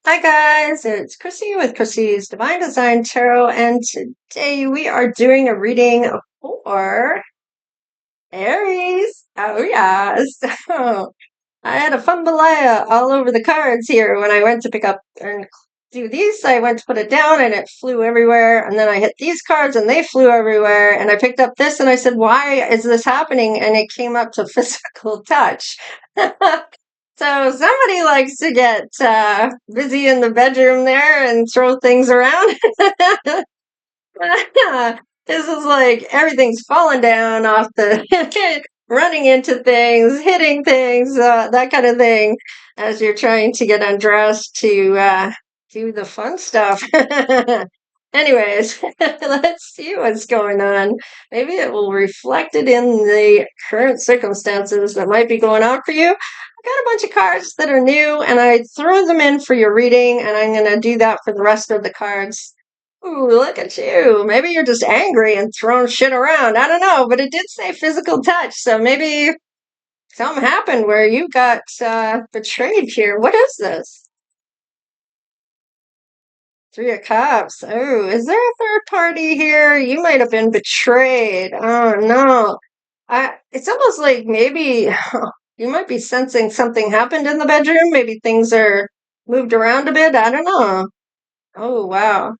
Hi guys, it's Chrissy with Chrissy's Divine Design Tarot, and today we are doing a reading for Aries. Oh yeah, so I had a Fumbalia all over the cards here when I went to pick up and do these. I went to put it down and it flew everywhere, and then I hit these cards and they flew everywhere, and I picked up this and I said, "Why is this happening?" And it came up to physical touch. So somebody likes to get busy in the bedroom there and throw things around. This is like everything's falling down off the running into things, hitting things, that kind of thing, as you're trying to get undressed to do the fun stuff. Anyways, let's see what's going on. Maybe it will reflect it in the current circumstances that might be going on for you. I got a bunch of cards that are new, and I threw them in for your reading, and I'm going to do that for the rest of the cards. Ooh, look at you. Maybe you're just angry and throwing shit around. I don't know, but it did say physical touch, so maybe something happened where you got betrayed here. What is this? Three of Cups. Oh, is there a third party here? You might have been betrayed. Oh no. It's almost like maybe you might be sensing something happened in the bedroom. Maybe things are moved around a bit. I don't know. Oh wow.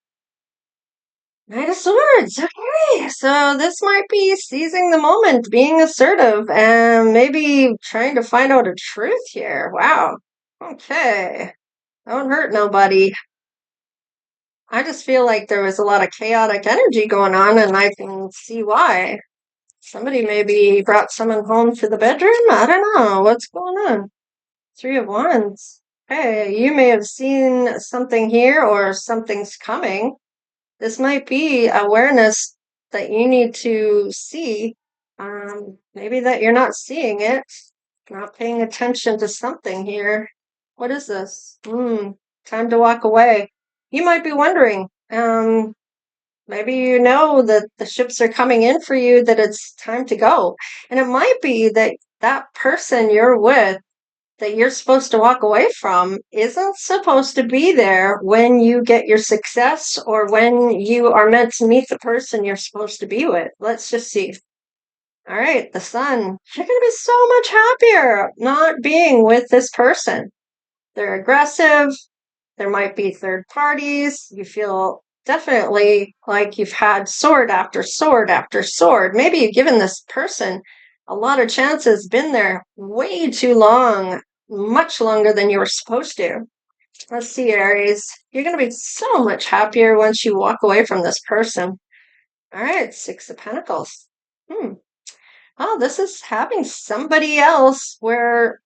Knight of Swords. Okay, so this might be seizing the moment, being assertive, and maybe trying to find out a truth here. Wow. Okay. Don't hurt nobody. I just feel like there was a lot of chaotic energy going on, and I can see why. Somebody maybe brought someone home to the bedroom. I don't know. What's going on? Three of Wands. Hey, you may have seen something here or something's coming. This might be awareness that you need to see. Maybe that you're not seeing it, not paying attention to something here. What is this? Time to walk away. You might be wondering, maybe you know that the ships are coming in for you, that it's time to go. And it might be that that person you're with that you're supposed to walk away from isn't supposed to be there when you get your success or when you are meant to meet the person you're supposed to be with. Let's just see. All right, the Sun. You're going to be so much happier not being with this person. They're aggressive. There might be third parties. You feel definitely like you've had sword after sword after sword. Maybe you've given this person a lot of chances, been there way too long, much longer than you were supposed to. Let's see, Aries. You're going to be so much happier once you walk away from this person. All right, Six of Pentacles. Oh, this is having somebody else where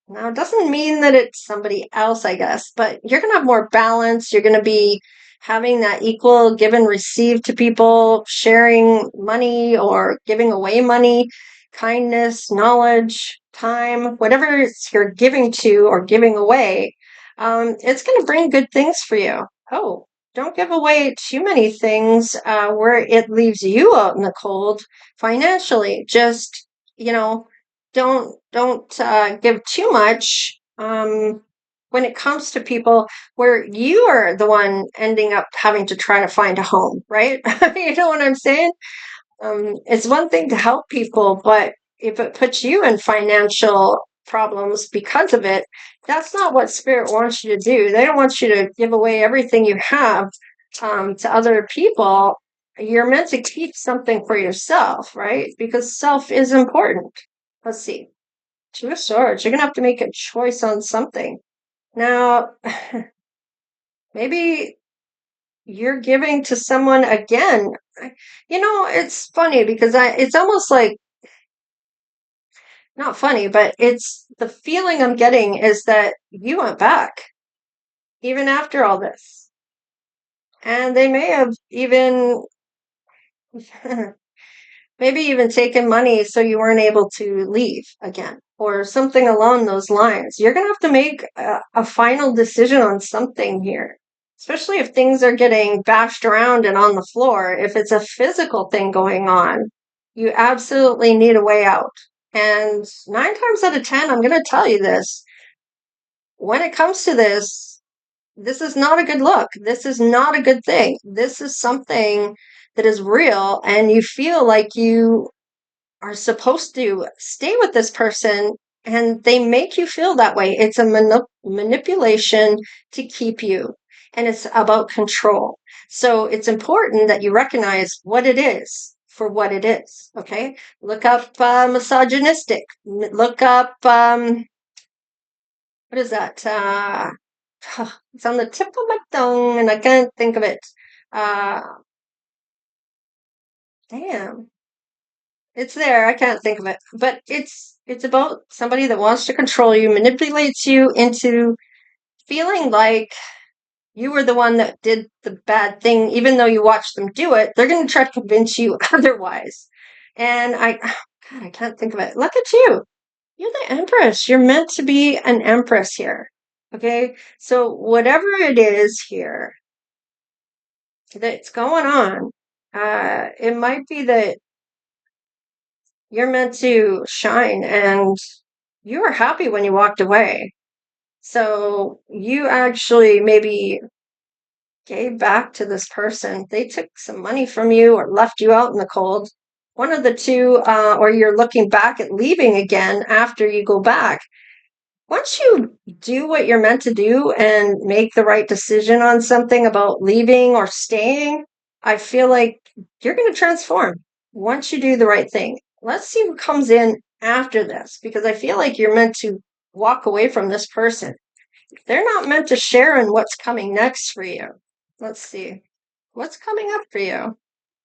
now, it doesn't mean that it's somebody else, I guess, but you're going to have more balance. You're going to be having that equal give and receive to people, sharing money or giving away money, kindness, knowledge, time, whatever you're giving to or giving away. It's going to bring good things for you. Oh, don't give away too many things where it leaves you out in the cold financially. Just, you know, don't give too much when it comes to people where you are the one ending up having to try to find a home, right? You know what I'm saying? It's one thing to help people, but if it puts you in financial problems because of it, that's not what spirit wants you to do. They don't want you to give away everything you have to other people. You're meant to keep something for yourself, right? Because self is important. Let's see. Two of Swords. You're going to have to make a choice on something. Now, maybe you're giving to someone again. You know, it's funny because it's almost like, not funny, but it's the feeling I'm getting is that you went back even after all this. And they may have even maybe even taken money so you weren't able to leave again or something along those lines. You're going to have to make a final decision on something here, especially if things are getting bashed around and on the floor. If it's a physical thing going on, you absolutely need a way out. And 9 times out of 10, I'm going to tell you this. When it comes to this, this is not a good look. This is not a good thing. This is something that is real, and you feel like you are supposed to stay with this person, and they make you feel that way. It's a manipulation to keep you, and it's about control. So it's important that you recognize what it is for what it is. Okay, look up misogynistic. Look up what is that? It's on the tip of my tongue, and I can't think of it. Uh, damn. It's there. I can't think of it. But it's about somebody that wants to control you, manipulates you into feeling like you were the one that did the bad thing, even though you watched them do it. They're going to try to convince you otherwise. And God, I can't think of it. Look at you. You're the Empress. You're meant to be an Empress here. Okay? So whatever it is here that's going on, it might be that you're meant to shine, and you were happy when you walked away. So you actually maybe gave back to this person. They took some money from you or left you out in the cold. One of the two, or you're looking back at leaving again after you go back. Once you do what you're meant to do and make the right decision on something about leaving or staying, I feel like you're going to transform once you do the right thing. Let's see what comes in after this, because I feel like you're meant to walk away from this person. They're not meant to share in what's coming next for you. Let's see. What's coming up for you?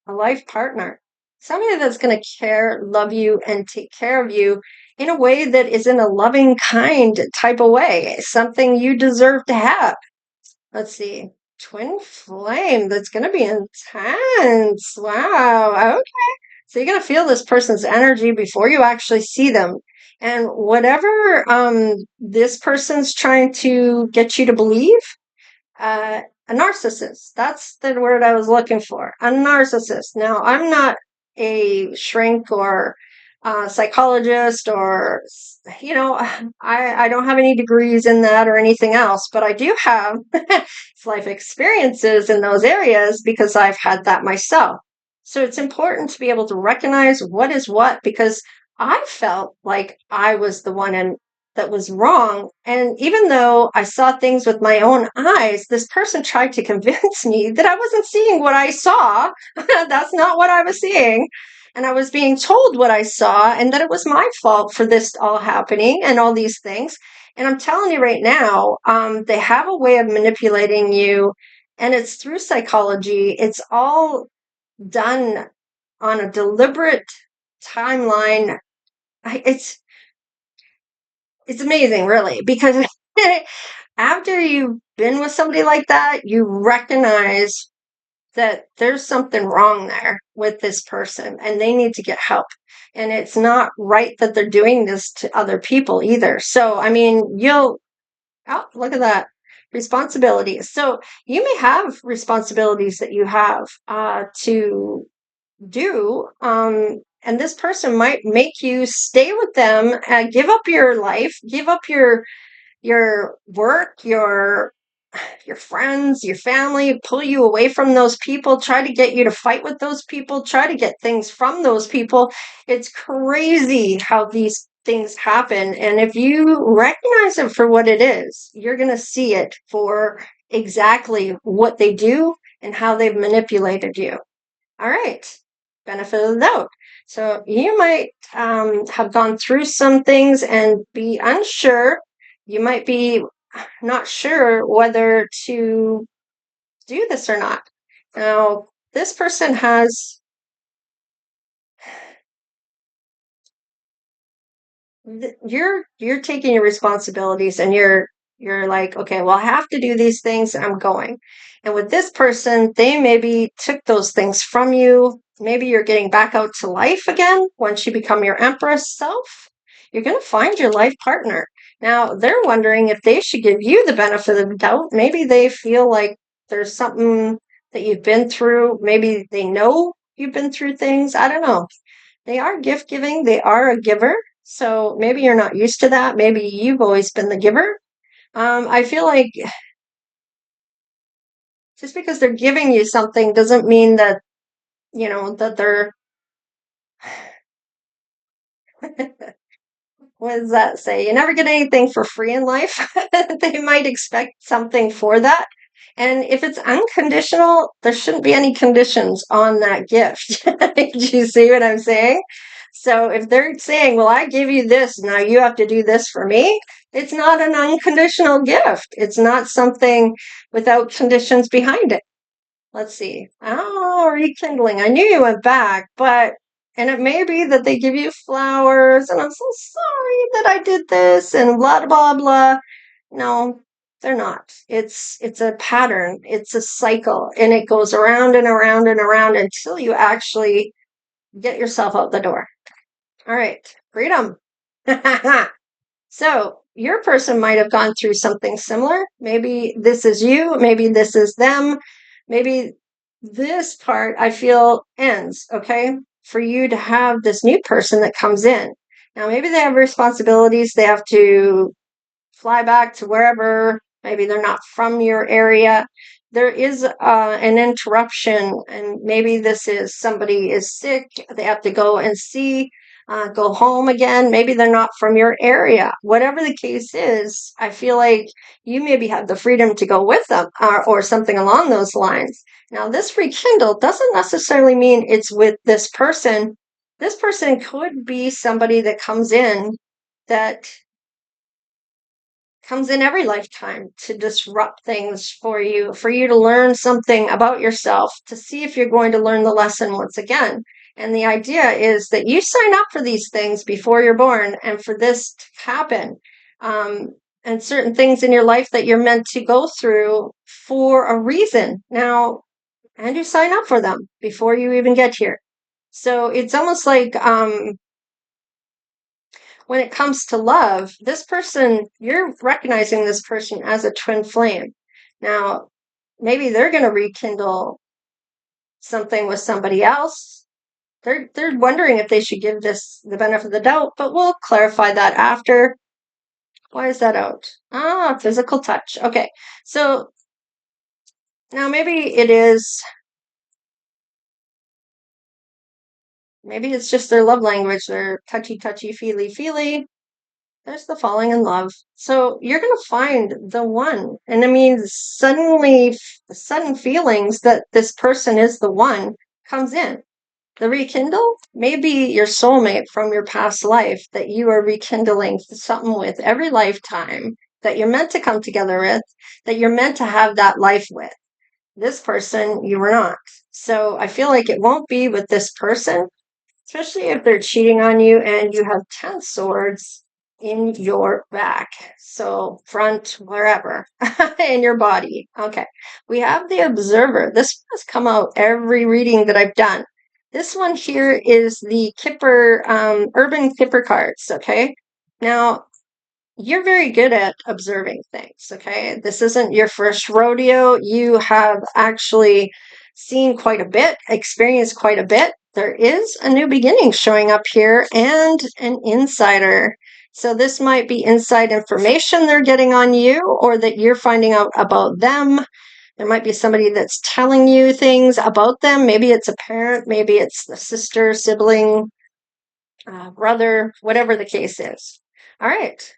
A life partner. Somebody that's going to care, love you, and take care of you in a way that is in a loving, kind type of way. Something you deserve to have. Let's see. Twin flame. That's going to be intense. Wow. Okay. So you're going to feel this person's energy before you actually see them. And whatever this person's trying to get you to believe, a narcissist. That's the word I was looking for. A narcissist. Now, I'm not a shrink or psychologist, or, I don't have any degrees in that or anything else, but I do have life experiences in those areas because I've had that myself. So it's important to be able to recognize what is what, because I felt like I was the one that was wrong. And even though I saw things with my own eyes, this person tried to convince me that I wasn't seeing what I saw. That's not what I was seeing. And I was being told what I saw, and that it was my fault for this all happening and all these things. And I'm telling you right now, they have a way of manipulating you, and it's through psychology. It's all done on a deliberate timeline. It's amazing, really, because after you've been with somebody like that, you recognize that there's something wrong there with this person and they need to get help. And it's not right that they're doing this to other people either. So, I mean, oh, look at that. Responsibilities. So you may have responsibilities that you have to do. And this person might make you stay with them, give up your life, give up your work, your friends, your family, pull you away from those people, try to get you to fight with those people, try to get things from those people. It's crazy how these things happen. And if you recognize it for what it is, you're going to see it for exactly what they do and how they've manipulated you. All right. Benefit of the doubt. So you might have gone through some things and be unsure. You might be not sure whether to do this or not. Now, this person has, you're taking your responsibilities, and you're like, okay, well, I have to do these things, and I'm going. And with this person, they maybe took those things from you. Maybe you're getting back out to life again once you become your Empress self. You're going to find your life partner. Now, they're wondering if they should give you the benefit of the doubt. Maybe they feel like there's something that you've been through. Maybe they know you've been through things. I don't know. They are gift giving. They are a giver. So maybe you're not used to that. Maybe you've always been the giver. I feel like Just because they're giving you something doesn't mean that, that they're, what does that say? You never get anything for free in life. They might expect something for that. And if it's unconditional, there shouldn't be any conditions on that gift. Do you see what I'm saying? So if they're saying, well, I give you this, now you have to do this for me, it's not an unconditional gift. It's not something without conditions behind it. Let's see. Oh, rekindling. I knew you went back, and it may be that they give you flowers, and I'm so sorry that I did this, and blah, blah, blah. No, they're not. It's a pattern. It's a cycle, and it goes around and around and around until you actually get yourself out the door. All right. Freedom. So your person might have gone through something similar. Maybe this is you. Maybe this is them. Maybe this part I feel ends, okay? For you to have this new person that comes in. Now, maybe they have responsibilities. They have to fly back to wherever. Maybe they're not from your area. There is an interruption, and maybe this is somebody is sick. They have to go and see, go home again. Maybe they're not from your area. Whatever the case is, I feel like you maybe have the freedom to go with them or something along those lines. Now, this rekindle doesn't necessarily mean it's with this person. This person could be somebody that comes in that comes in every lifetime to disrupt things for you to learn something about yourself, to see if you're going to learn the lesson once again. And the idea is that you sign up for these things before you're born and for this to happen. And certain things in your life that you're meant to go through for a reason. Now, and you sign up for them before you even get here. So it's almost like when it comes to love, this person, you're recognizing this person as a twin flame. Now, maybe they're going to rekindle something with somebody else. They're wondering if they should give this the benefit of the doubt, but we'll clarify that after. Why is that out? Ah, physical touch. Okay. So now maybe it's just their love language, their touchy, touchy, feely, feely. There's the falling in love. So you're going to find the one. And I mean, sudden feelings that this person is the one comes in. The rekindle may be your soulmate from your past life that you are rekindling something with every lifetime, that you're meant to come together with, that you're meant to have that life with. This person, you were not. So I feel like it won't be with this person, especially if they're cheating on you and you have 10 swords in your back. So front, wherever, in your body. Okay. We have the observer. This has come out every reading that I've done. This one here is the Kipper, Urban Kipper cards. Okay. Now, you're very good at observing things, okay? This isn't your first rodeo. You have actually seen quite a bit, experienced quite a bit. There is a new beginning showing up here and an insider. So this might be inside information they're getting on you or that you're finding out about them. There might be somebody that's telling you things about them. Maybe it's a parent, maybe it's the sister, sibling, brother, whatever the case is. All right.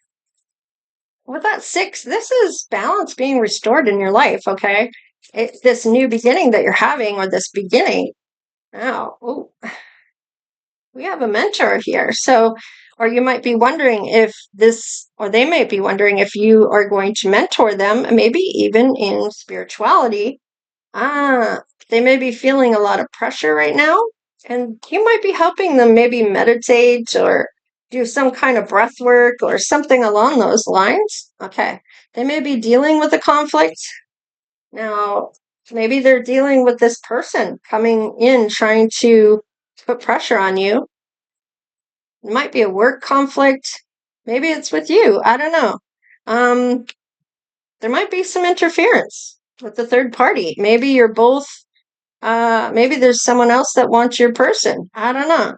With that 6, this is balance being restored in your life, okay? This new beginning that you're having, or this beginning. Oh, we have a mentor here. So, or you might be wondering or they might be wondering if you are going to mentor them, maybe even in spirituality. They may be feeling a lot of pressure right now, and you might be helping them maybe meditate or do some kind of breath work or something along those lines. Okay. They may be dealing with a conflict. Now, maybe they're dealing with this person coming in trying to put pressure on you. It might be a work conflict. Maybe it's with you. I don't know. There might be some interference with the third party. Maybe you're both maybe there's someone else that wants your person. I don't know.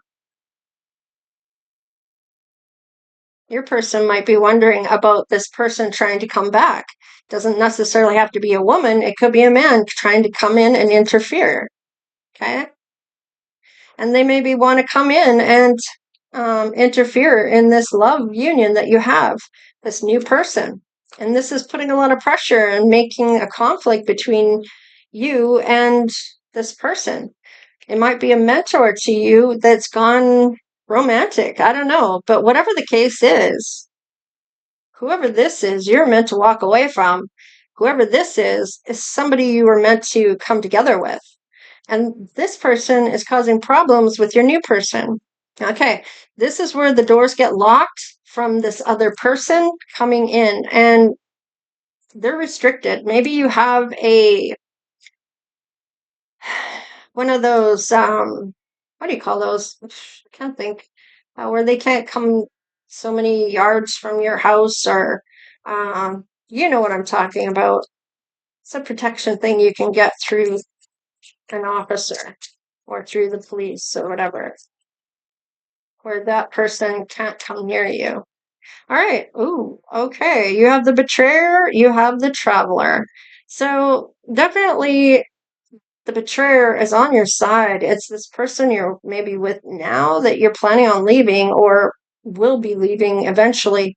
Your person might be wondering about this person trying to come back. Doesn't necessarily have to be a woman. It could be a man trying to come in and interfere. Okay. And they maybe want to come in and interfere in this love union that you have, this new person. And this is putting a lot of pressure and making a conflict between you and this person. It might be a mentor to you that's gone romantic. I don't know. But whatever the case is, whoever this is, you're meant to walk away from. Whoever this is somebody you were meant to come together with. And this person is causing problems with your new person. Okay, this is where the doors get locked from this other person coming in, and they're restricted. Maybe you have a one of those what do you call those? I can't think. Where they can't come so many yards from your house, or you know what I'm talking about. It's a protection thing you can get through an officer or through the police or whatever, where that person can't come near you. All right. Ooh, okay. You have the betrayer, you have the traveler. So definitely the betrayer is on your side. It's this person you're maybe with now that you're planning on leaving or will be leaving eventually.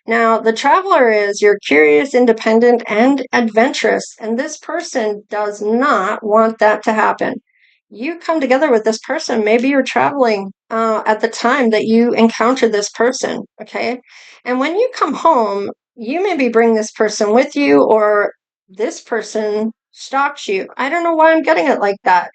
Now, the traveler is you're curious, independent, and adventurous, and this person does not want that to happen. You come together with this person. Maybe you're traveling at the time that you encounter this person, okay? And when you come home, you maybe bring this person with you, or this person stalks you. I don't know why I'm getting it like that.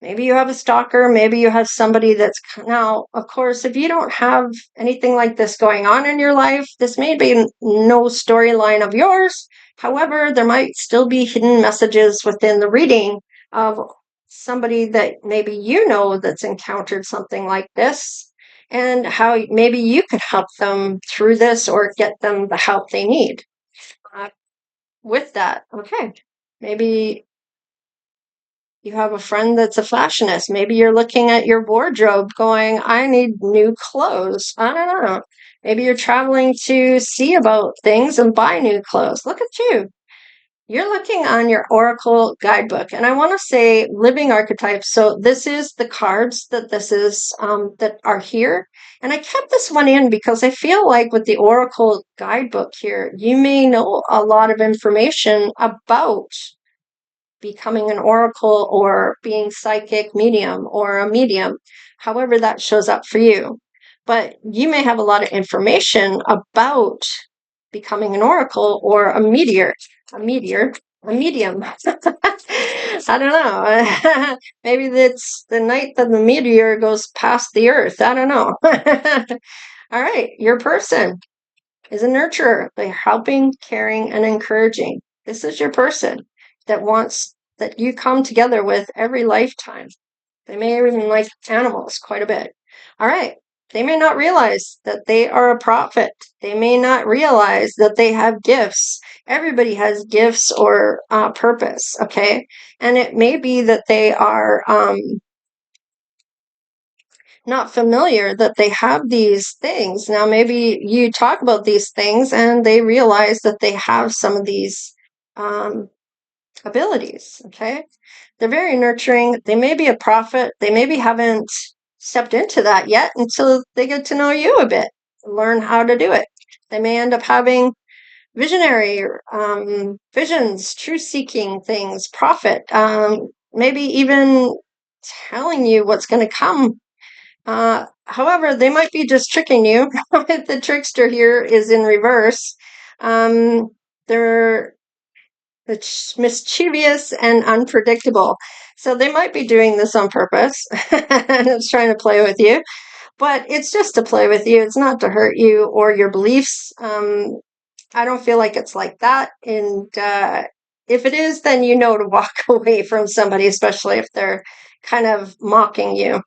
Maybe you have a stalker. Maybe you have somebody that's now, of course, if you don't have anything like this going on in your life, this may be no storyline of yours. However, there might still be hidden messages within the reading of somebody that maybe you know that's encountered something like this, and how maybe you could help them through this or get them the help they need with that. Okay. Maybe you have a friend that's a fashionist. Maybe you're looking at your wardrobe going, I need new clothes. I don't know. Maybe you're traveling to see about things and buy new clothes. Look at you. You're looking on your Oracle guidebook. And I want to say living archetypes. So this is the cards that are here. And I kept this one in because I feel like with the Oracle guidebook here, you may know a lot of information about becoming an oracle or being psychic medium or a medium, however that shows up for you. But you may have a lot of information about becoming an oracle or a medium. I don't know. Maybe it's the night that the meteor goes past the earth. I don't know. All right, your person is a nurturer. They're helping, caring, and encouraging. This is your person that wants that you come together with every lifetime. They may even like animals quite a bit. All right. They may not realize that they are a prophet. They may not realize that they have gifts. Everybody has gifts or purpose, okay? And it may be that they are not familiar that they have these things. Now, maybe you talk about these things and they realize that they have some of these abilities, okay? They're very nurturing. They may be a prophet. They maybe haven't stepped into that yet until they get to know you a bit, learn how to do it. They may end up having visionary visions, truth-seeking things, prophet, maybe even telling you what's going to come. However, they might be just tricking you. The trickster here is in reverse. They're mischievous and unpredictable. So they might be doing this on purpose and it's trying to play with you, but it's just to play with you. It's not to hurt you or your beliefs. I don't feel like it's like that. And if it is, then you know to walk away from somebody, especially if they're kind of mocking you.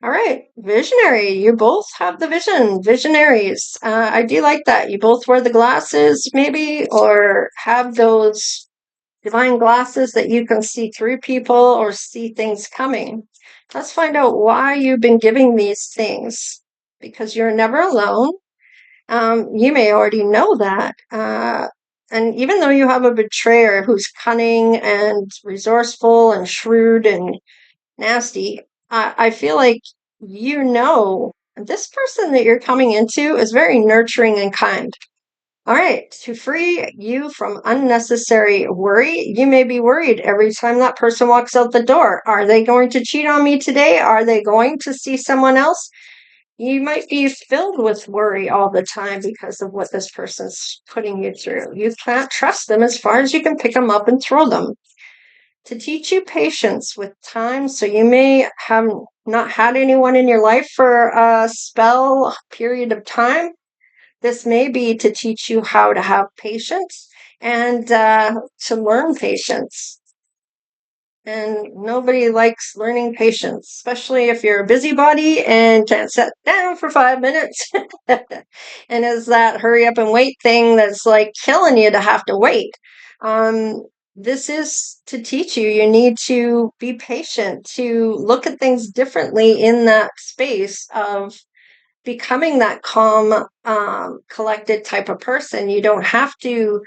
All right, visionary. You both have the vision. Visionaries. I do like that. You both wear the glasses, maybe, or have those divine glasses that you can see through people or see things coming. Let's find out why you've been giving these things. Because you're never alone. You may already know that. And even though you have a betrayer who's cunning and resourceful and shrewd and nasty, I feel like you know this person that you're coming into is very nurturing and kind. All right, to free you from unnecessary worry, you may be worried every time that person walks out the door. Are they going to cheat on me today? Are they going to see someone else? You might be filled with worry all the time because of what this person's putting you through. You can't trust them as far as you can pick them up and throw them. To teach you patience with time, so you may have not had anyone in your life for a period of time. This may be to teach you how to have patience and to learn patience. And nobody likes learning patience, especially if you're a busybody and can't sit down for 5 minutes. And is that hurry up and wait thing that's like killing you to have to wait. This is to teach you. You need to be patient, to look at things differently in that space of becoming that calm, collected type of person. You don't have to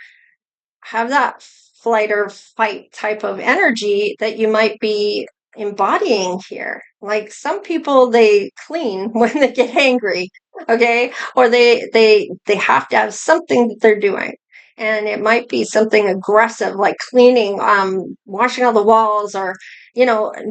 have that flight or fight type of energy that you might be embodying here. Like some people, they clean when they get angry, okay, or they have to have something that they're doing, and it might be something aggressive like cleaning, washing all the walls, or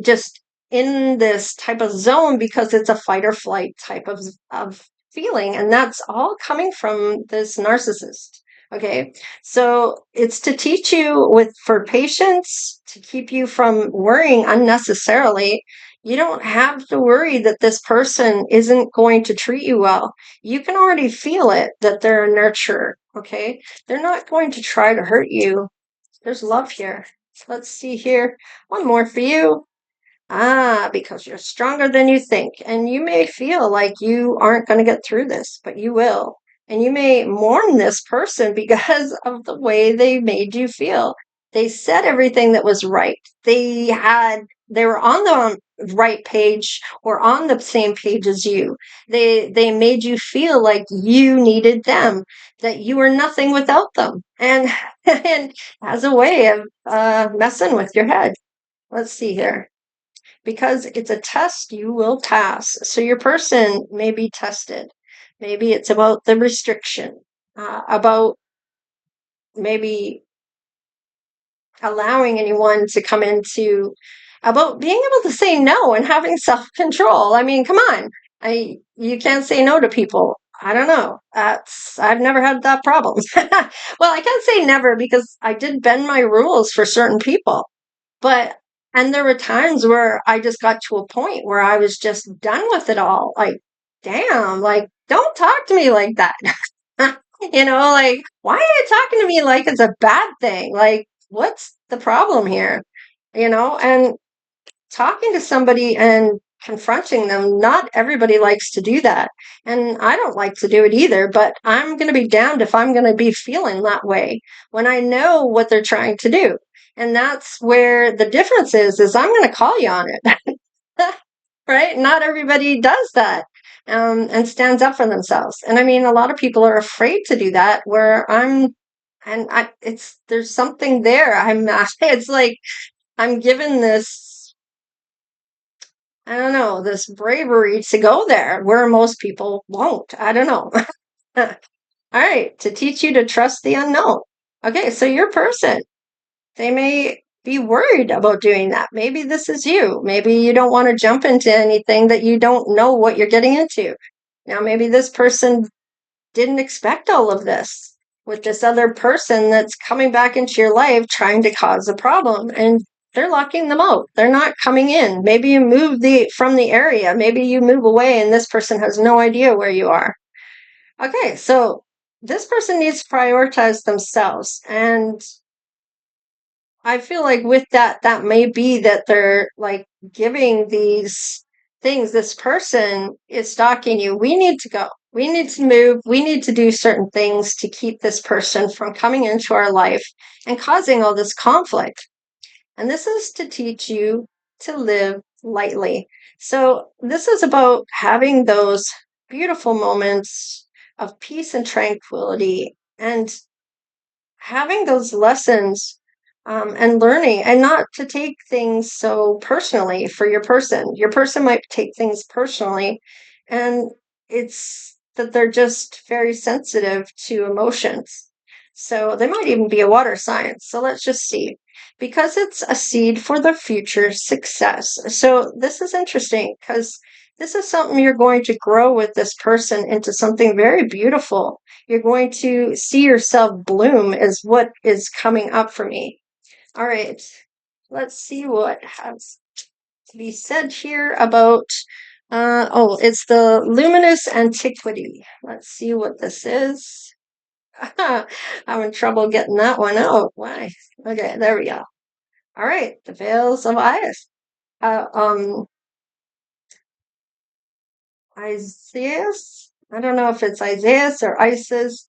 just in this type of zone because it's a fight or flight type of feeling, and that's all coming from this narcissist. Okay, so it's to teach you for patience, to keep you from worrying unnecessarily. You don't have to worry that this person isn't going to treat you well. You can already feel it that they're a nurturer. Okay, they're not going to try to hurt you. There's love here. Let's see here. One more for you. Because you're stronger than you think. And you may feel like you aren't going to get through this, but you will. And you may mourn this person because of the way they made you feel. They said everything that was right. They were on the right page or on the same page as you. They made you feel like you needed them, that you were nothing without them. And and as a way of messing with your head. Let's see here, because it's a test you will pass. So your person may be tested. Maybe it's about the restriction, about maybe allowing anyone to come into, about being able to say no and having self-control. I mean, come on. You can't say no to people. I don't know. I've never had that problem. Well, I can't say never because I did bend my rules for certain people. But and there were times where I just got to a point where I was just done with it all. Like, damn, like, don't talk to me like that. Like, why are you talking to me like it's a bad thing? Like, what's the problem here? And talking to somebody and confronting them, not everybody likes to do that. And I don't like to do it either, but I'm going to be damned if I'm going to be feeling that way when I know what they're trying to do. And that's where the difference is I'm going to call you on it. Right? Not everybody does that. And stands up for themselves. And I mean, a lot of people are afraid to do that, where there's something there. It's like I'm given this, I don't know, this bravery to go there where most people won't. I don't know. All right, to teach you to trust the unknown. Okay, so your person, they may be worried about doing that. Maybe this is you. Maybe you don't want to jump into anything that you don't know what you're getting into. Now, maybe this person didn't expect all of this with this other person that's coming back into your life trying to cause a problem, and they're locking them out. They're not coming in. Maybe you move from the area. Maybe you move away and this person has no idea where you are. Okay, so this person needs to prioritize themselves. And I feel like with that may be that they're like giving these things. This person is stalking you. We need to go. We need to move. We need to do certain things to keep this person from coming into our life and causing all this conflict. And this is to teach you to live lightly. So this is about having those beautiful moments of peace and tranquility, and having those lessons, and learning, and not to take things so personally for your person. Your person might take things personally, and it's that they're just very sensitive to emotions. So they might even be a water sign. So let's just see. Because it's a seed for the future success. So this is interesting because this is something you're going to grow with this person into something very beautiful. You're going to see yourself bloom, is what is coming up for me. All right, let's see what has to be said here about. It's the luminous antiquity. Let's see what this is. Having trouble getting that one out. Why? Okay, there we go. All right, the veils of Isis. Uh, um, Isaiah. I don't know if it's Isaiah or Isis.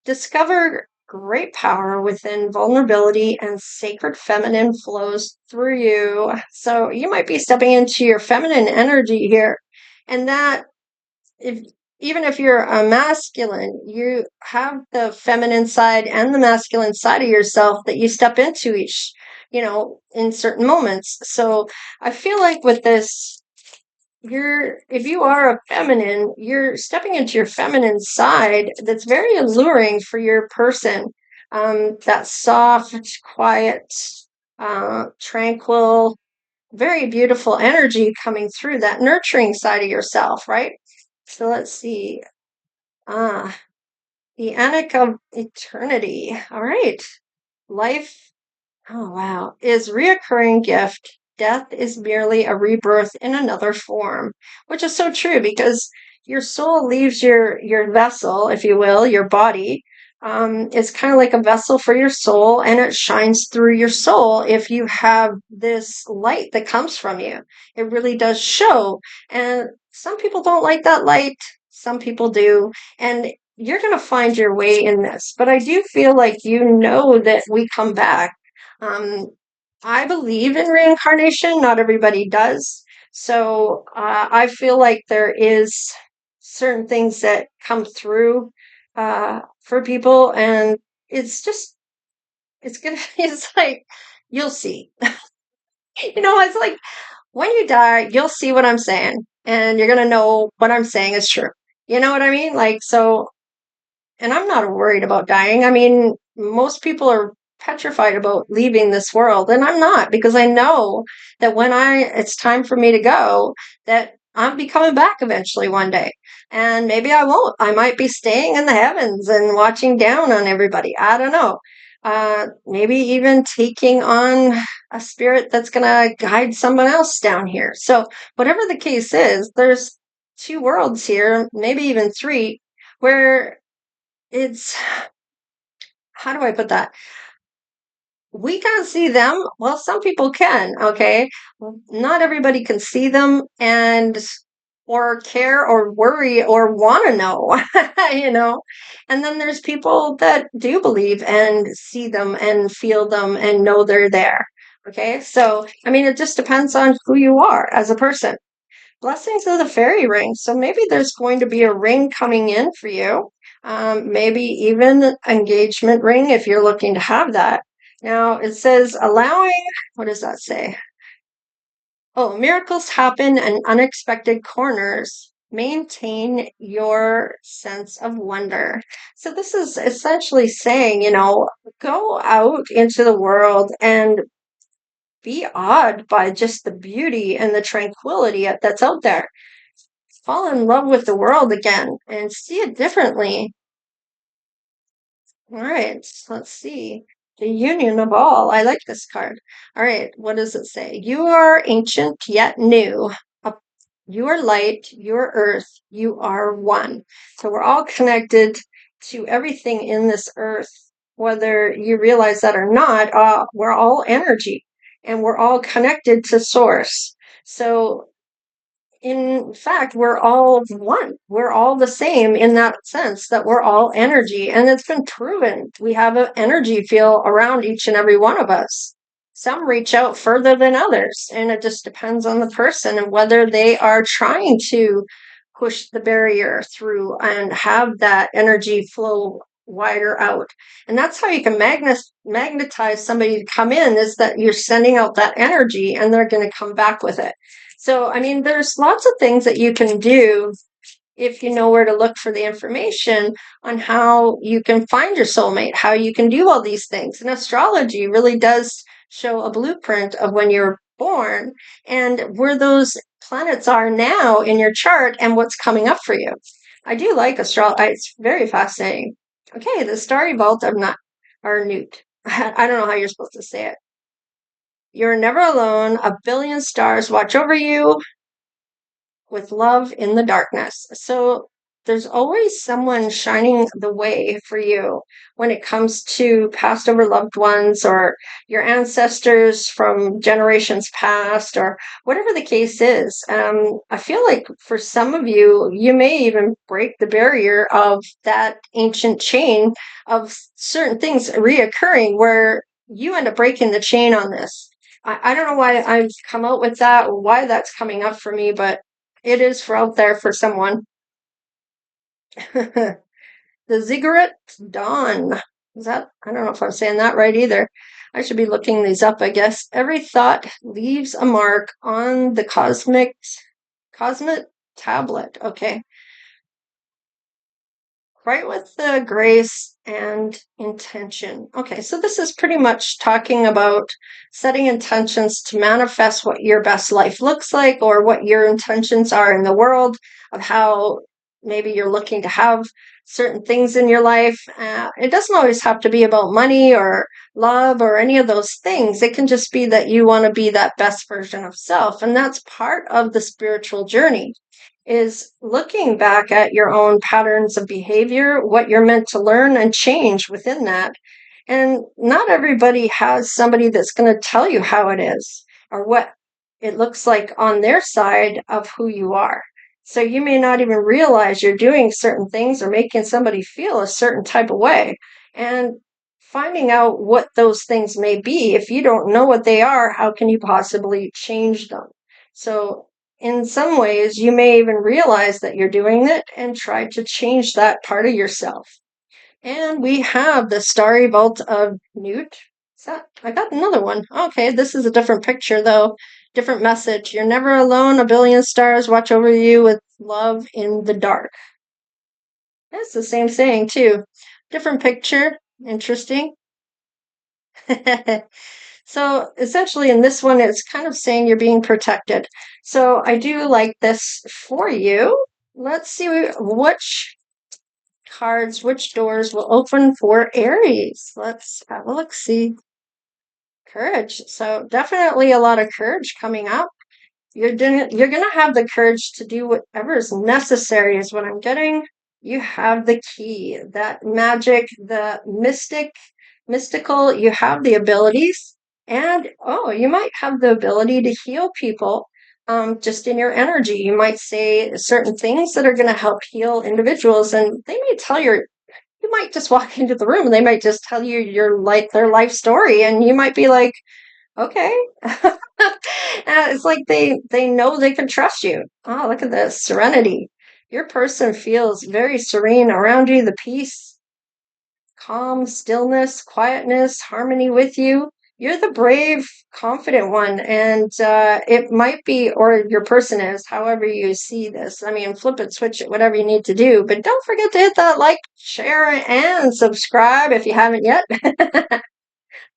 Discover great power within vulnerability, and sacred feminine flows through you. So you might be stepping into your feminine energy here. And that, if even if you're a masculine, you have the feminine side and the masculine side of yourself that you step into each, in certain moments. So I feel like with this, if you are a feminine, you're stepping into your feminine side that's very alluring for your person. That soft, quiet, tranquil, very beautiful energy coming through, that nurturing side of yourself, right? So let's see. Ah, the Anik of Eternity. All right. Life, oh wow, is reoccurring gift. Death is merely a rebirth in another form, which is so true because your soul leaves your vessel, if you will, your body. It's kind of like a vessel for your soul, and it shines through your soul if you have this light that comes from you. It really does show. And some people don't like that light, some people do. And you're going to find your way in this. But I do feel like that we come back. um, I believe in reincarnation. Not everybody does. So I feel like there is certain things that come through for people, and it's just it's gonna it's like you'll see. It's like when you die, you'll see what I'm saying, and you're gonna know what I'm saying is true. You know what I mean? Like so, and I'm not worried about dying. I mean, most people are petrified about leaving this world, and I'm not, because I know that when it's time for me to go, that I'll be coming back eventually one day. And maybe I won't. I might be staying in the heavens and watching down on everybody. I don't know. Maybe even taking on a spirit that's going to guide someone else down here. So, whatever the case is, there's two worlds here, maybe even three, where it's, how do I put that? We can't see them. Well, some people can, okay? Not everybody can see them and or care or worry or want to know, you know? And then there's people that do believe and see them and feel them and know they're there. Okay? So, I mean, it just depends on who you are as a person. Blessings of the fairy ring. So maybe there's going to be a ring coming in for you. Maybe even an engagement ring if you're looking to have that. Now it says allowing, what does that say? Oh, miracles happen in unexpected corners. Maintain your sense of wonder. So this is essentially saying, go out into the world and be awed by just the beauty and the tranquility that's out there. Fall in love with the world again and see it differently. All right, let's see. The union of all. I like this card. All right, what does it say? You are ancient yet new. You are light, you are earth, you are one. So we're all connected to everything in this earth, whether you realize that or not. We're all energy, and we're all connected to source. So in fact, we're all one. We're all the same in that sense, that we're all energy. And it's been proven. We have an energy field around each and every one of us. Some reach out further than others, and it just depends on the person and whether they are trying to push the barrier through and have that energy flow wider out. And that's how you can magnetize somebody to come in, is that you're sending out that energy and they're going to come back with it. So, I mean, there's lots of things that you can do if you know where to look for the information on how you can find your soulmate, how you can do all these things. And astrology really does show a blueprint of when you're born and where those planets are now in your chart and what's coming up for you. I do like astrology. It's very fascinating. Okay, the starry vault of not or newt. I don't know how you're supposed to say it. You're never alone. A billion stars watch over you with love in the darkness. So there's always someone shining the way for you when it comes to passed over loved ones or your ancestors from generations past or whatever the case is. I feel like for some of you, you may even break the barrier of that ancient chain of certain things reoccurring where you end up breaking the chain on this. I don't know why I've come out with that or why that's coming up for me, but it is for out there for someone. The Ziggurat Dawn. Is that? I don't know if I'm saying that right either. I should be looking these up, I guess. Every thought leaves a mark on the cosmic tablet. Okay. Right with the grace and intention. Okay, so this is pretty much talking about setting intentions to manifest what your best life looks like or what your intentions are in the world of how maybe you're looking to have certain things in your life. It doesn't always have to be about money or love or any of those things. It can just be that you want to be that best version of self. And that's part of the spiritual journey, is looking back at your own patterns of behavior, what you're meant to learn and change within that. And not everybody has somebody that's going to tell you how it is or what it looks like on their side of who you are. So you may not even realize you're doing certain things or making somebody feel a certain type of way. And finding out what those things may be, if you don't know what they are, how can you possibly change them? So in some ways, you may even realize that you're doing it and try to change that part of yourself. And we have the starry vault of newt. I got another one. Okay, this is a different picture, though. Different message. You're never alone. A billion stars watch over you with love in the dark. That's the same saying, too. Different picture. Interesting. So essentially in this one, it's kind of saying you're being protected. So I do like this for you. Let's see which cards, which doors will open for Aries. Let's have a look, see. Courage. So definitely a lot of courage coming up. You're gonna have the courage to do whatever is necessary is what I'm getting. You have the key, that magic, the mystical, you have the abilities, and you might have the ability to heal people just in your energy. You might say certain things that are going to help heal individuals, and they may tell you might just walk into the room and they might just tell you their life story, and you might be like, okay. It's like they know they can trust you. Oh, look at this serenity. Your person feels very serene around you, the peace, calm, stillness, quietness, harmony with you. You're the brave, confident one, and it might be, or your person is, however you see this. I mean, flip it, switch it, whatever you need to do. But don't forget to hit that like, share, and subscribe if you haven't yet.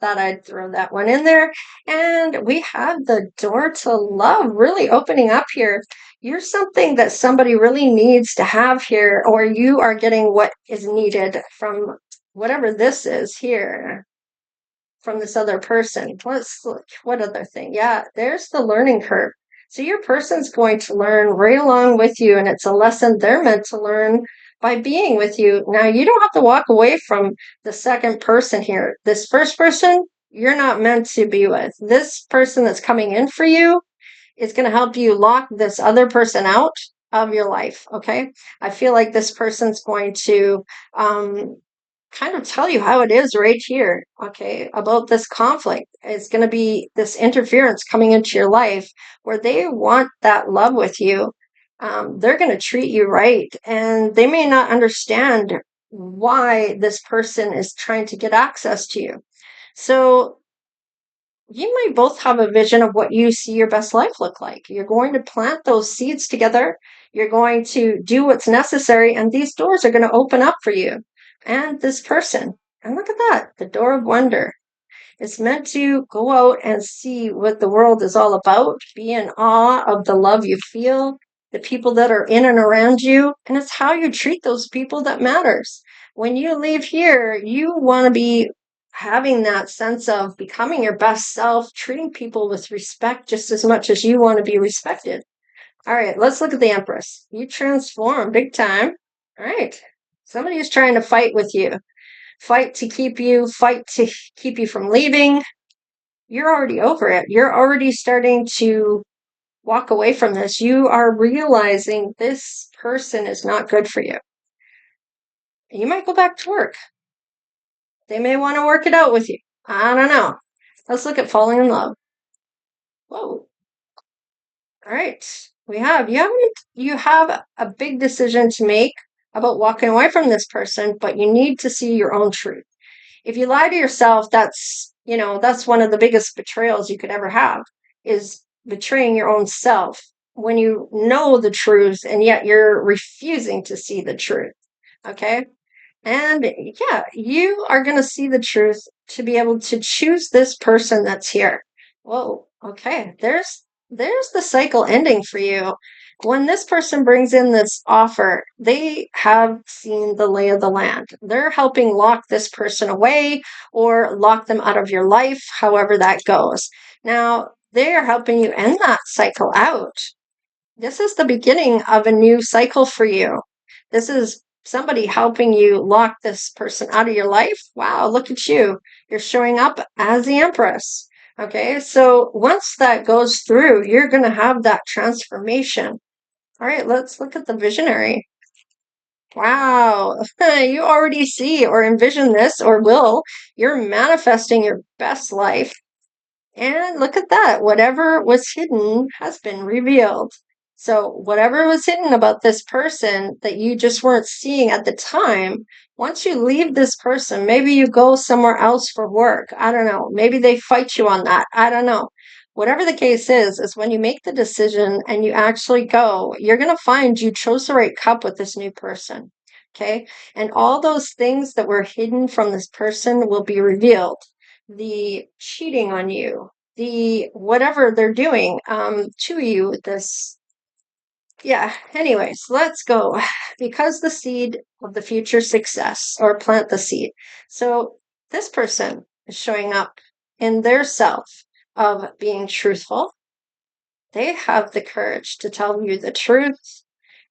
Thought I'd throw that one in there. And we have the door to love really opening up here. You're something that somebody really needs to have here, or you are getting what is needed from whatever this is here from this other person. Let's look. What other thing? Yeah, there's the learning curve. So your person's going to learn right along with you, and it's a lesson they're meant to learn by being with you. Now, you don't have to walk away from the second person here. This first person, you're not meant to be with. This person that's coming in for you is going to help you lock this other person out of your life, okay? I feel like this person's going to kind of tell you how it is right here, okay, about this conflict. It's going to be this interference coming into your life where they want that love with you. They're going to treat you right, and they may not understand why this person is trying to get access to you. So you might both have a vision of what you see your best life look like. You're going to plant those seeds together. You're going to do what's necessary, and these doors are going to open up for you and this person. And look at that, the door of wonder. It's meant to go out and see what the world is all about, be in awe of the love you feel, the people that are in and around you, and it's how you treat those people that matters. When you leave here, you want to be having that sense of becoming your best self, treating people with respect just as much as you want to be respected. All right, let's look at the Empress. You transform big time. All right. Somebody is trying to fight with you. Fight to keep you, fight to keep you from leaving. You're already over it. You're already starting to walk away from this. You are realizing this person is not good for you. You might go back to work. They may want to work it out with you. I don't know. Let's look at falling in love. Whoa. All right. You have a big decision to make about walking away from this person, but you need to see your own truth. If you lie to yourself, that's one of the biggest betrayals you could ever have, is betraying your own self when you know the truth and yet you're refusing to see the truth. Okay. And yeah, you are going to see the truth to be able to choose this person that's here. Whoa. Okay. There's the cycle ending for you. When this person brings in this offer, they have seen the lay of the land. They're helping lock this person away or lock them out of your life, however that goes. Now, they are helping you end that cycle out. This is the beginning of a new cycle for you. This is somebody helping you lock this person out of your life. Wow, look at you. You're showing up as the Empress. Okay, so once that goes through, you're going to have that transformation. All right, let's look at the visionary. Wow, you already see or envision this or will. You're manifesting your best life. And look at that. Whatever was hidden has been revealed. So, whatever was hidden about this person that you just weren't seeing at the time, once you leave this person, maybe you go somewhere else for work. I don't know. Maybe they fight you on that. I don't know. Whatever the case is when you make the decision and you actually go, you're going to find you chose the right cup with this new person. Okay. And all those things that were hidden from this person will be revealed. The cheating on you, the whatever they're doing to you, this, yeah, anyways, let's go. Because the seed of the future success, or plant the seed. So this person is showing up in their self of being truthful. They have the courage to tell you the truth.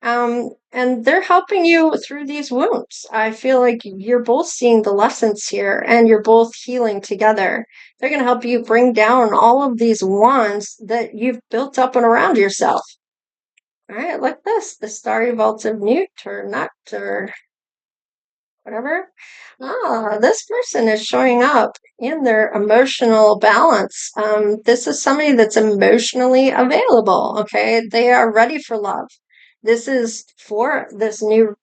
And they're helping you through these wounds. I feel like you're both seeing the lessons here and you're both healing together. They're going to help you bring down all of these wands that you've built up and around yourself. All right, like this, the starry vault of Newt or Nut or whatever. This person is showing up in their emotional balance. This is somebody that's emotionally available. Okay, they are ready for love. This is for this new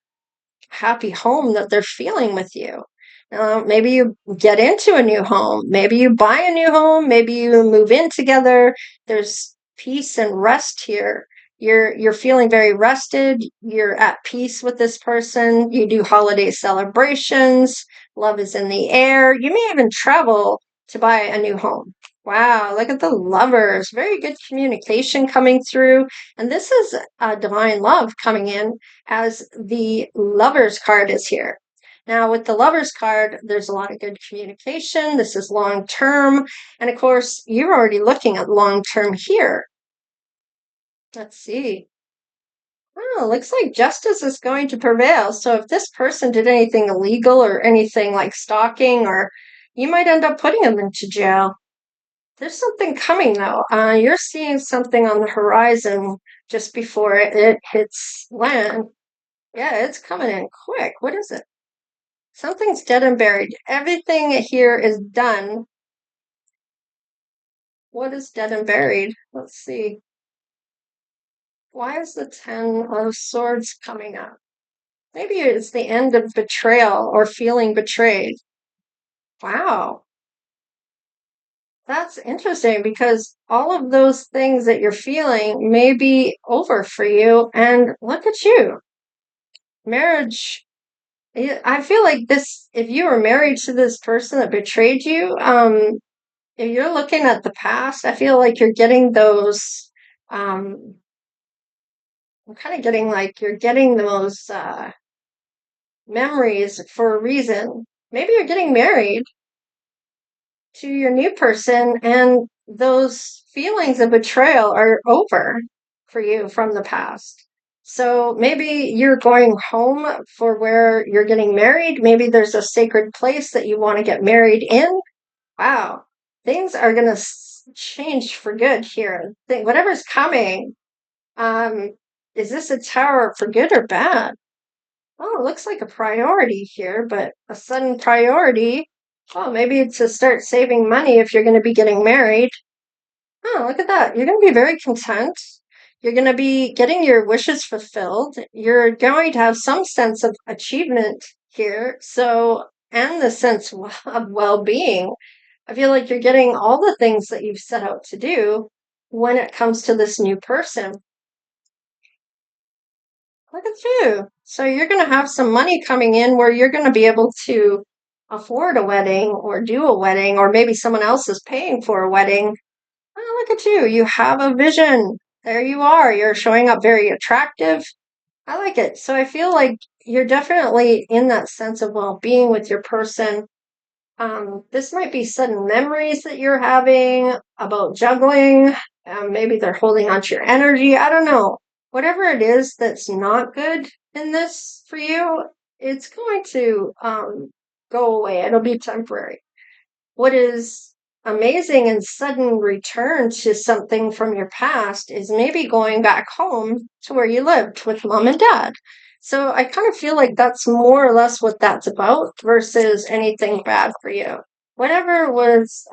happy home that they're feeling with you. Maybe you get into a new home. Maybe you buy a new home. Maybe you move in together. There's peace and rest here. You're feeling very rested. You're at peace with this person. You do holiday celebrations. Love is in the air. You may even travel to buy a new home. Wow, look at the lovers. Very good communication coming through. And this is divine love coming in as the Lovers card is here. Now, with the Lovers card, there's a lot of good communication. This is long term. And of course, you're already looking at long term here. Let's see. Oh, looks like justice is going to prevail. So if this person did anything illegal or anything like stalking, or you might end up putting them into jail. There's something coming though. You're seeing something on the horizon just before it hits land. Yeah, it's coming in quick. What is it? Something's dead and buried. Everything here is done. What is dead and buried? Let's see. Why is the Ten of Swords coming up? Maybe it's the end of betrayal or feeling betrayed. Wow, that's interesting because all of those things that you're feeling may be over for you. And look at you. Marriage, I feel like this, if you were married to this person that betrayed you, if you're looking at the past, I feel like you're getting those, um, I'm kind of getting like you're getting those memories for a reason. Maybe you're getting married to your new person and those feelings of betrayal are over for you from the past. So maybe you're going home for where you're getting married. Maybe there's a sacred place that you want to get married in. Wow, things are going to change for good here. Whatever's coming, um, is this a tower for good or bad? Oh, it looks like a priority here, but a sudden priority. Oh, maybe to start saving money if you're going to be getting married. Oh, look at that. You're going to be very content. You're going to be getting your wishes fulfilled. You're going to have some sense of achievement here. So, and the sense of well being. I feel like you're getting all the things that you've set out to do when it comes to this new person. Look at you. So you're going to have some money coming in where you're going to be able to afford a wedding or do a wedding, or maybe someone else is paying for a wedding. Oh, look at you. You have a vision. There you are. You're showing up very attractive. I like it. So I feel like you're definitely in that sense of well being with your person. This might be sudden memories that you're having about juggling. Maybe they're holding on to your energy. I don't know. Whatever it is that's not good in this for you, it's going to go away. It'll be temporary. What is amazing and sudden return to something from your past is maybe going back home to where you lived with mom and dad. So I kind of feel like that's more or less what that's about versus anything bad for you. Whatever was,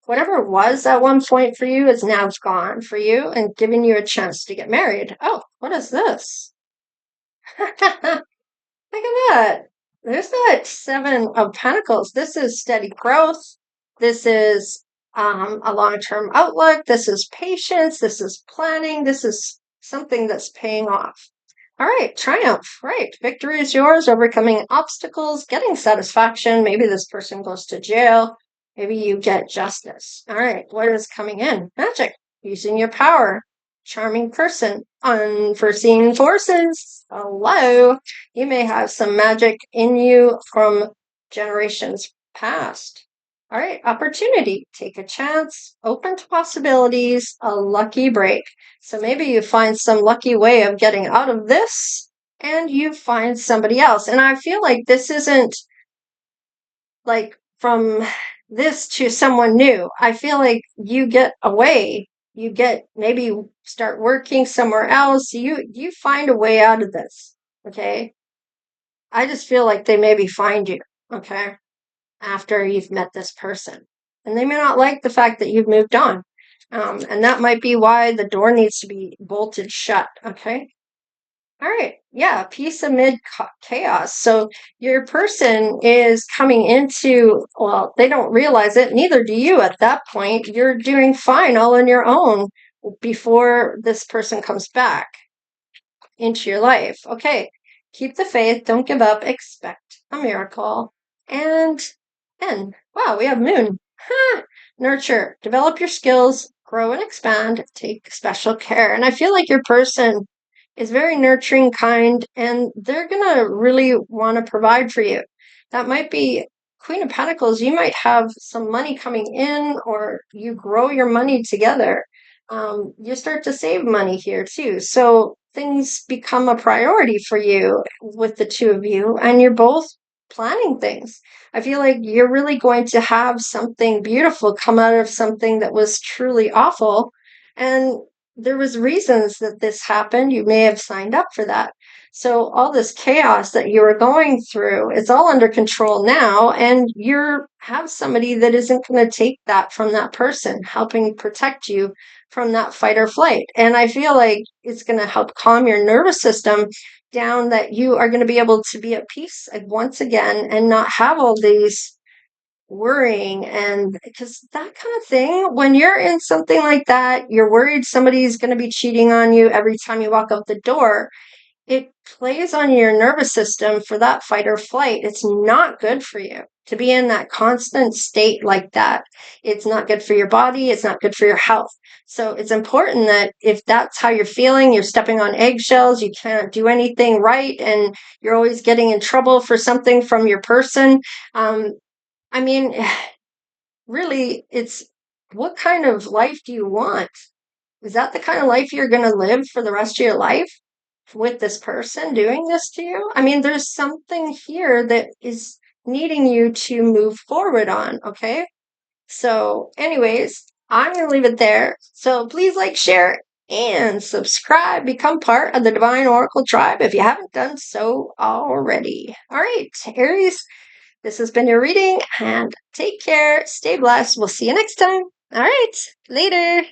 whatever was at one point for you is now gone for you and giving you a chance to get married. Oh, what is this? Look at that. There's that Seven of Pentacles. This is steady growth. This is a long-term outlook. This is patience. This is planning. This is something that's paying off. All right, triumph. Right. Victory is yours, overcoming obstacles, getting satisfaction. Maybe this person goes to jail. Maybe you get justice. All right, what is coming in? Magic. Using your power. Charming person. Unforeseen forces. Hello. You may have some magic in you from generations past. All right, opportunity. Take a chance. Open to possibilities. A lucky break. So maybe you find some lucky way of getting out of this and you find somebody else. And I feel like this isn't like from this to someone new. I feel like you get away. You get maybe start working somewhere else. You find a way out of this. Okay. I just feel like they maybe find you. Okay. After you've met this person. And they may not like the fact that you've moved on. And that might be why the door needs to be bolted shut. Okay. All right. Yeah. Peace amid chaos. So your person is coming into, well, they don't realize it. Neither do you at that point. You're doing fine all on your own before this person comes back into your life. Okay. Keep the faith. Don't give up. Expect a miracle. And wow, we have moon. Huh. Nurture. Develop your skills. Grow and expand. Take special care. And I feel like your person is very nurturing, kind, and they're going to really want to provide for you. That might be Queen of Pentacles. You might have some money coming in, or you grow your money together. You start to save money here too. So things become a priority for you with the two of you, and you're both planning things. I feel like you're really going to have something beautiful come out of something that was truly awful. And there was reasons that this happened. You may have signed up for that. So all this chaos that you were going through, it's all under control now, and you have somebody that isn't going to take that from that person, helping protect you from that fight or flight. And I feel like it's going to help calm your nervous system down, that you are going to be able to be at peace once again and not have all these worrying. And because that kind of thing, when you're in something like that, you're worried somebody's going to be cheating on you every time you walk out the door, it plays on your nervous system for that fight or flight. It's not good for you to be in that constant state like that. It's not good for your body. It's not good for your health. So it's important that if that's how you're feeling, you're stepping on eggshells, you can't do anything right, and you're always getting in trouble for something from your person. Um, I mean, really, it's, what kind of life do you want? Is that the kind of life you're going to live for the rest of your life, with this person doing this to you? I mean, there's something here that is needing you to move forward on, okay? So, anyways, I'm going to leave it there. So please like, share, and subscribe. Become part of the Divine Oracle tribe if you haven't done so already. All right, Aries, this has been your reading, and take care. Stay blessed. We'll see you next time. All right, later.